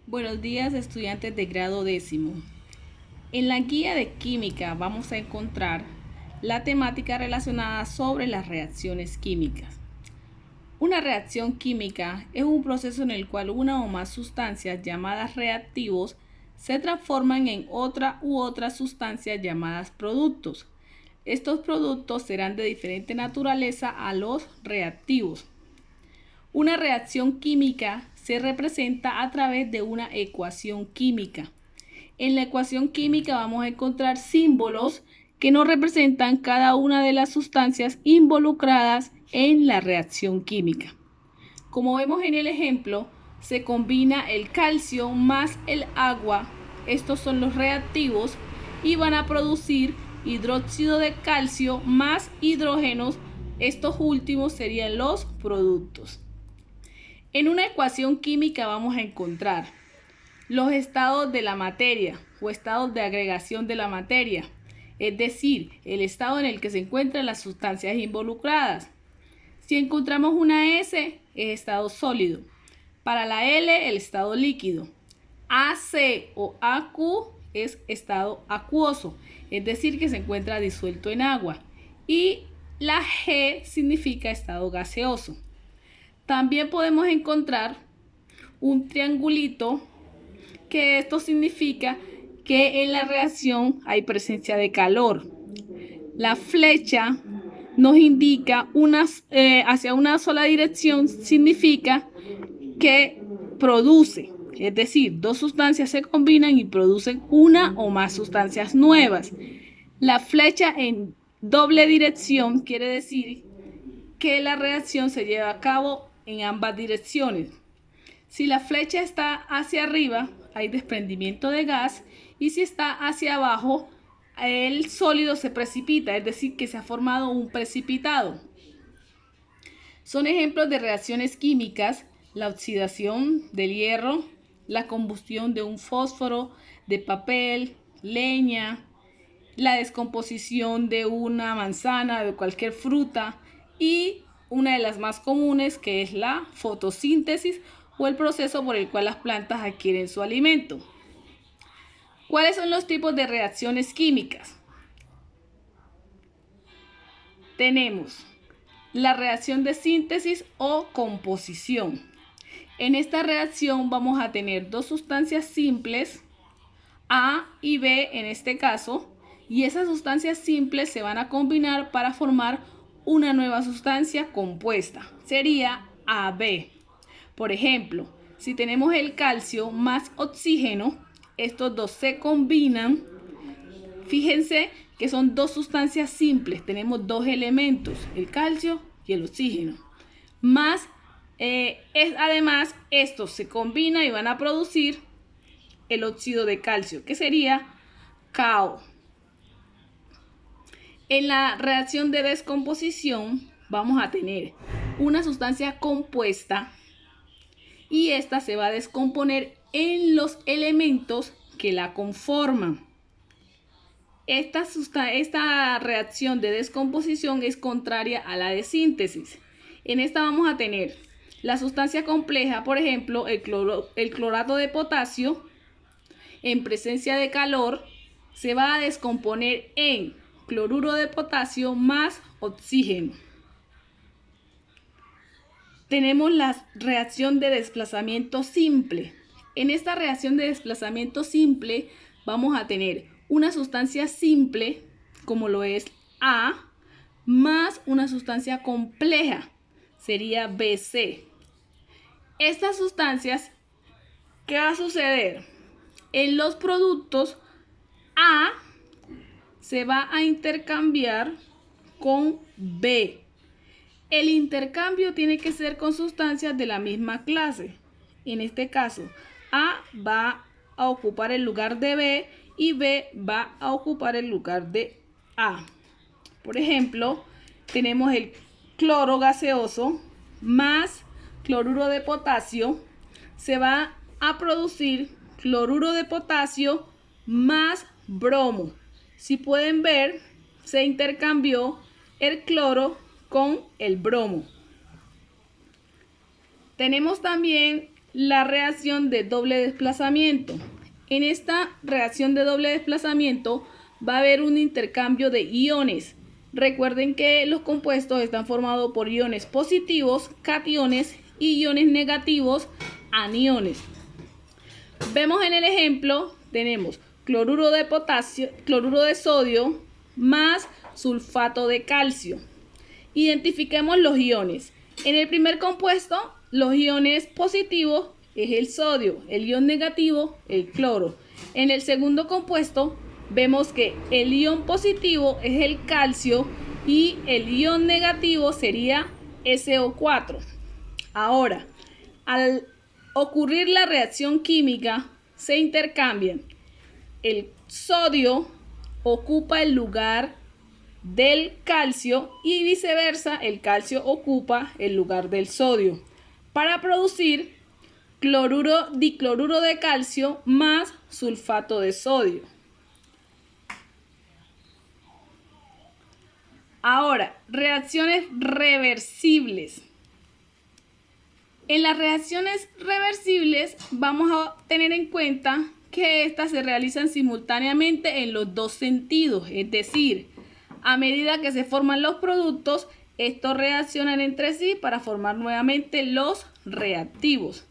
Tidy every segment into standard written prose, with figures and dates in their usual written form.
Buenos días, estudiantes de grado décimo. En la guía de química vamos a encontrar la temática relacionada sobre las reacciones químicas. Una reacción química es un proceso en el cual una o más sustancias llamadas reactivos se transforman en otra u otras sustancias llamadas productos. Estos productos serán de diferente naturaleza a los reactivos. Una reacción química se representa a través de una ecuación química. En la ecuación química vamos a encontrar símbolos que nos representan cada una de las sustancias involucradas en la reacción química. Como vemos en el ejemplo, se combina el calcio más el agua, estos son los reactivos, y van a producir hidróxido de calcio más hidrógenos, estos últimos serían los productos. En una ecuación química vamos a encontrar los estados de la materia o estados de agregación de la materia, es decir, el estado en el que se encuentran las sustancias involucradas. Si encontramos una S, es estado sólido. Para la L, el estado líquido. AC o AQ es estado acuoso, es decir, que se encuentra disuelto en agua. Y la G significa estado gaseoso. También podemos encontrar un triangulito, que esto significa que en la reacción hay presencia de calor. La flecha nos indica hacia una sola dirección, significa que produce, es decir, dos sustancias se combinan y producen una o más sustancias nuevas. La flecha en doble dirección quiere decir que la reacción se lleva a cabo en ambas direcciones. Si la flecha está hacia arriba, hay desprendimiento de gas, y si está hacia abajo, el sólido se precipita, es decir, que se ha formado un precipitado. Son ejemplos de reacciones químicas: la oxidación del hierro, la combustión de un fósforo, de papel, leña, la descomposición de una manzana, de cualquier fruta, y una de las más comunes, que es la fotosíntesis o el proceso por el cual las plantas adquieren su alimento. ¿Cuáles son los tipos de reacciones químicas? Tenemos la reacción de síntesis o composición. En esta reacción vamos a tener dos sustancias simples, A y B en este caso, y esas sustancias simples se van a combinar para formar una nueva sustancia compuesta. Sería AB. Por ejemplo, si tenemos el calcio más oxígeno, estos dos se combinan. Fíjense que son dos sustancias simples, tenemos dos elementos, el calcio y el oxígeno. Además, estos se combinan y van a producir el óxido de calcio, que sería KO. En la reacción de descomposición vamos a tener una sustancia compuesta y esta se va a descomponer en los elementos que la conforman. Esta reacción de descomposición es contraria a la de síntesis. En esta vamos a tener la sustancia compleja, por ejemplo, el clorato de potasio, en presencia de calor, se va a descomponer en cloruro de potasio más oxígeno. Tenemos la reacción de desplazamiento simple. En esta reacción de desplazamiento simple vamos a tener una sustancia simple, como lo es A, más una sustancia compleja, sería BC. Estas sustancias, ¿qué va a suceder? En los productos, A se va a intercambiar con B. El intercambio tiene que ser con sustancias de la misma clase. En este caso, A va a ocupar el lugar de B y B va a ocupar el lugar de A. Por ejemplo, tenemos el cloro gaseoso más cloruro de potasio. Se va a producir cloruro de potasio más bromo. Si pueden ver, se intercambió el cloro con el bromo. Tenemos también la reacción de doble desplazamiento. En esta reacción de doble desplazamiento va a haber un intercambio de iones. Recuerden que los compuestos están formados por iones positivos, cationes, y iones negativos, aniones. Vemos en el ejemplo, tenemos cloruro de potasio, cloruro de sodio más sulfato de calcio. Identifiquemos los iones. En el primer compuesto, los iones positivos es el sodio, el ion negativo, el cloro. En el segundo compuesto, vemos que el ion positivo es el calcio y el ion negativo sería SO4. Ahora, al ocurrir la reacción química, se intercambian. El sodio ocupa el lugar del calcio y viceversa, el calcio ocupa el lugar del sodio para producir dicloruro de calcio más sulfato de sodio. Ahora, reacciones reversibles. En las reacciones reversibles vamos a tener en cuenta que estas se realizan simultáneamente en los dos sentidos, es decir, a medida que se forman los productos, estos reaccionan entre sí para formar nuevamente los reactivos.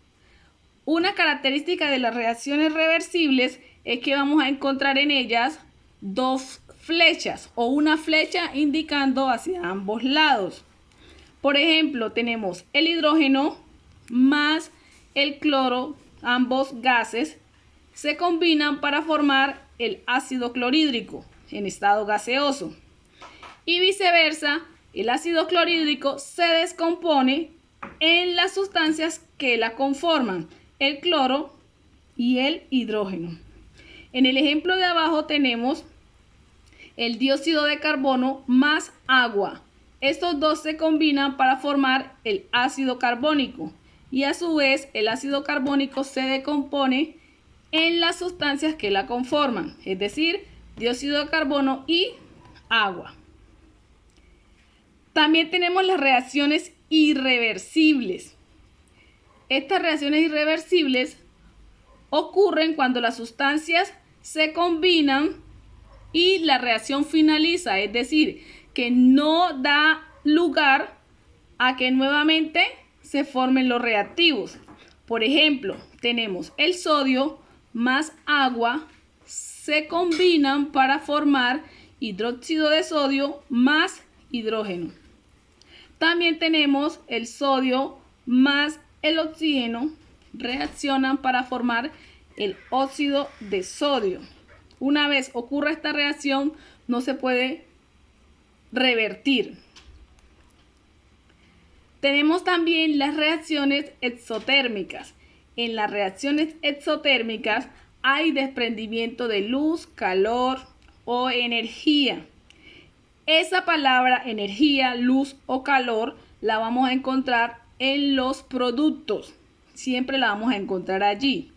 Una característica de las reacciones reversibles es que vamos a encontrar en ellas dos flechas o una flecha indicando hacia ambos lados. Por ejemplo, tenemos el hidrógeno más el cloro, ambos gases, se combinan para formar el ácido clorhídrico en estado gaseoso. Y viceversa, el ácido clorhídrico se descompone en las sustancias que la conforman, el cloro y el hidrógeno. En el ejemplo de abajo tenemos el dióxido de carbono más agua. Estos dos se combinan para formar el ácido carbónico y a su vez el ácido carbónico se decompone en las sustancias que la conforman, es decir, dióxido de carbono y agua. También tenemos las reacciones irreversibles. Estas reacciones irreversibles ocurren cuando las sustancias se combinan y la reacción finaliza, es decir, que no da lugar a que nuevamente se formen los reactivos. Por ejemplo, tenemos el sodio más agua, se combinan para formar hidróxido de sodio más hidrógeno. También tenemos el sodio más el oxígeno, reaccionan para formar el óxido de sodio. Una vez ocurra esta reacción, no se puede revertir. Tenemos también las reacciones exotérmicas. En las reacciones exotérmicas hay desprendimiento de luz, calor o energía. Esa palabra energía, luz o calor la vamos a encontrar en los productos. Siempre la vamos a encontrar allí.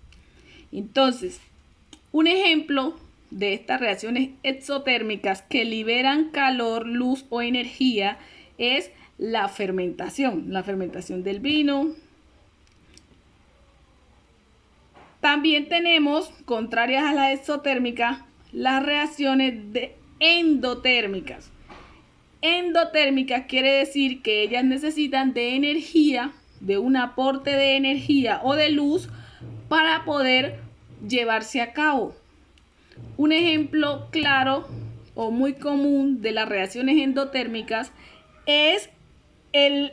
Entonces, un ejemplo de estas reacciones exotérmicas que liberan calor, luz o energía es la fermentación del vino. También tenemos, contrarias a las exotérmicas, las reacciones endotérmicas. Endotérmicas quiere decir que ellas necesitan de energía, de un aporte de energía o de luz para poder llevarse a cabo. Un ejemplo claro o muy común de las reacciones endotérmicas es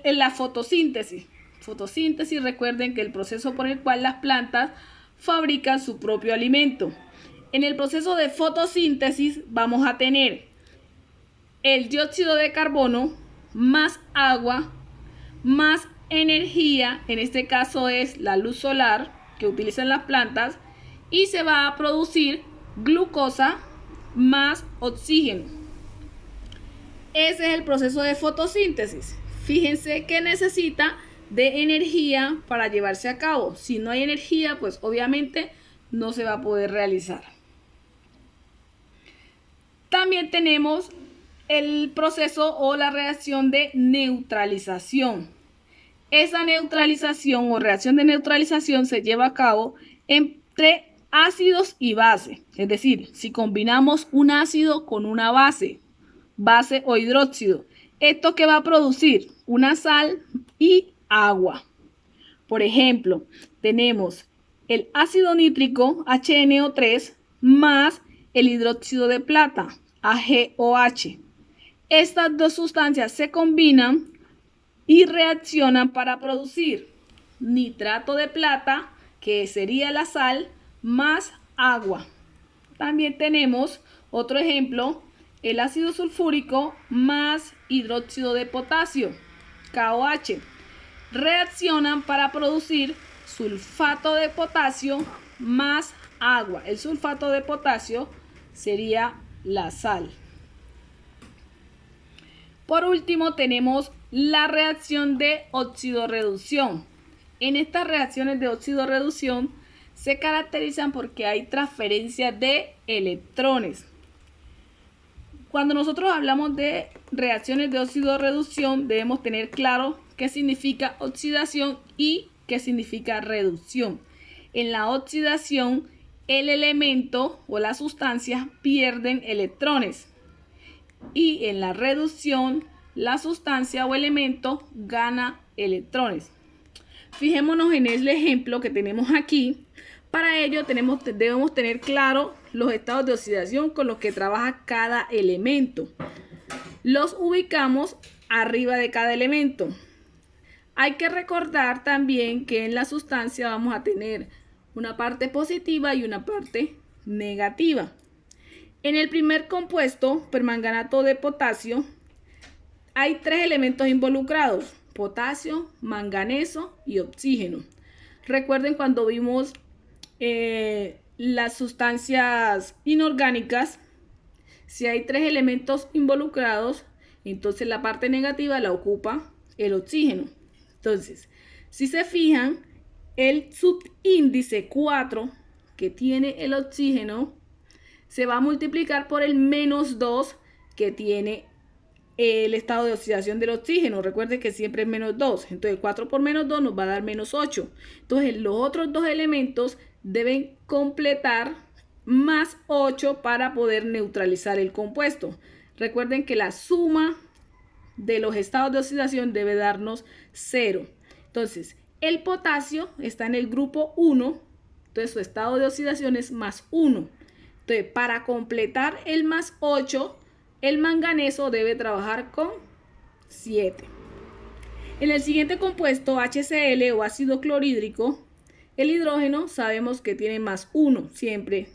la fotosíntesis. Fotosíntesis, recuerden que el proceso por el cual las plantas fabrican su propio alimento. En el proceso de fotosíntesis vamos a tener el dióxido de carbono más agua más energía, en este caso es la luz solar que utilizan las plantas, y se va a producir glucosa más oxígeno. Ese es el proceso de fotosíntesis. Fíjense que necesita de energía para llevarse a cabo. Si no hay energía, pues obviamente no se va a poder realizar. También tenemos el proceso o la reacción de neutralización. Esa neutralización o reacción de neutralización se lleva a cabo entre ácidos y base. Es decir, si combinamos un ácido con una base o hidróxido, ¿esto qué va a producir? Una sal y agua. Por ejemplo, tenemos el ácido nítrico HNO3 más el hidróxido de plata AgOH. Estas dos sustancias se combinan y reaccionan para producir nitrato de plata, que sería la sal, más agua. También tenemos otro ejemplo, el ácido sulfúrico más hidróxido de potasio, KOH. Reaccionan para producir sulfato de potasio más agua. El sulfato de potasio sería la sal. Por último, tenemos la reacción de oxidorreducción. En estas reacciones de oxidorreducción se caracterizan porque hay transferencia de electrones. Cuando nosotros hablamos de reacciones de oxidorreducción, debemos tener claro qué significa oxidación y qué significa reducción. En la oxidación, el elemento o la sustancia pierden electrones. Y en la reducción, la sustancia o elemento gana electrones. Fijémonos en el ejemplo que tenemos aquí. Para ello debemos tener claro los estados de oxidación con los que trabaja cada elemento. Los ubicamos arriba de cada elemento. Hay que recordar también que en la sustancia vamos a tener una parte positiva y una parte negativa. En el primer compuesto, permanganato de potasio, hay 3 elementos involucrados: potasio, manganeso y oxígeno. Recuerden cuando vimos las sustancias inorgánicas, si hay 3 elementos involucrados, entonces la parte negativa la ocupa el oxígeno. Entonces, si se fijan, el subíndice 4 que tiene el oxígeno se va a multiplicar por el -2 que tiene el estado de oxidación del oxígeno. Recuerden que siempre es -2. Entonces 4 por -2 nos va a dar -8. Entonces los otros dos elementos deben completar +8 para poder neutralizar el compuesto. Recuerden que la suma de los estados de oxidación debe darnos 0. Entonces el potasio está en el grupo 1. Entonces su estado de oxidación es +1. Entonces, para completar el +8, el manganeso debe trabajar con 7. En el siguiente compuesto, HCl o ácido clorhídrico, el hidrógeno sabemos que tiene +1 siempre.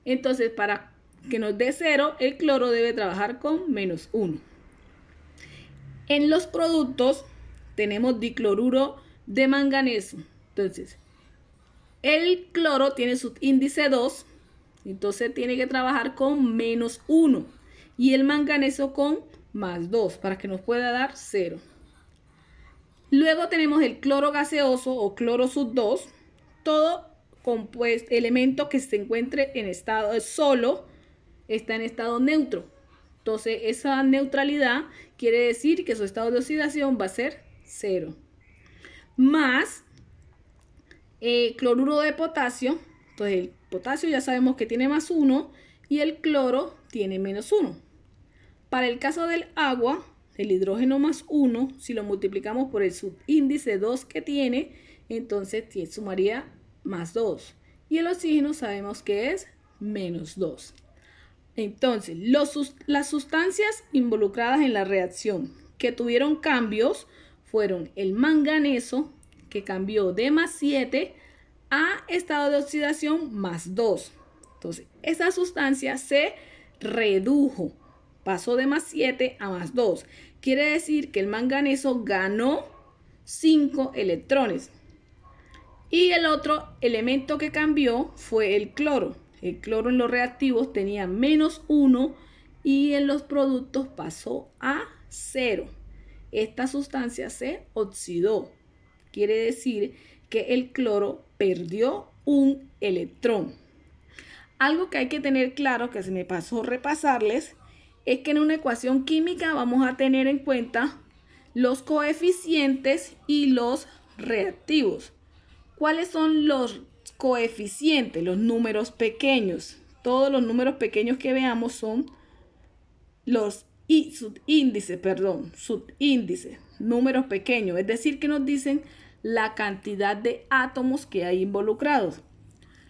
Entonces, para que nos dé 0, el cloro debe trabajar con -1. En los productos tenemos dicloruro de manganeso. Entonces, el cloro tiene su índice 2. Entonces tiene que trabajar con -1 y el manganeso con +2 para que nos pueda dar 0. Luego tenemos el cloro gaseoso o cloro sub 2. Todo elemento que se encuentre en estado solo está en estado neutro. Entonces esa neutralidad quiere decir que su estado de oxidación va a ser 0. Más cloruro de potasio. Entonces el potasio ya sabemos que tiene +1 y el cloro tiene -1. Para el caso del agua, el hidrógeno +1, si lo multiplicamos por el subíndice 2 que tiene, entonces sumaría +2. Y el oxígeno sabemos que es -2. Entonces, las sustancias involucradas en la reacción que tuvieron cambios fueron el manganeso, que cambió de +7 a estado de oxidación +2. Entonces, esa sustancia se redujo, pasó de +7 a +2. Quiere decir que el manganeso ganó 5 electrones. Y el otro elemento que cambió fue el cloro. El cloro en los reactivos tenía -1 y en los productos pasó a 0. Esta sustancia se oxidó. Quiere decir que el cloro perdió un electrón. Algo que hay que tener claro, que se me pasó repasarles, es que en una ecuación química vamos a tener en cuenta los coeficientes y los reactivos. ¿Cuáles son los coeficientes? Los números pequeños. Todos los números pequeños que veamos son los subíndices, números pequeños, es decir, que nos dicen la cantidad de átomos que hay involucrados.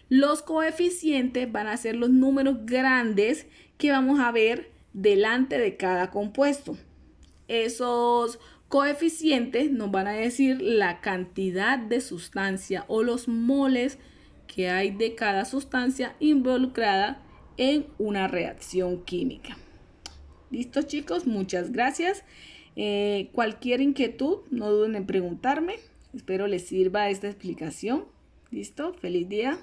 Los coeficientes van a ser los números grandes que vamos a ver delante de cada compuesto. Esos coeficientes nos van a decir la cantidad de sustancia o los moles que hay de cada sustancia involucrada en una reacción química. ¿Listo, chicos? Muchas gracias. Cualquier inquietud, no duden en preguntarme. Espero les sirva esta explicación. ¿Listo? Feliz día.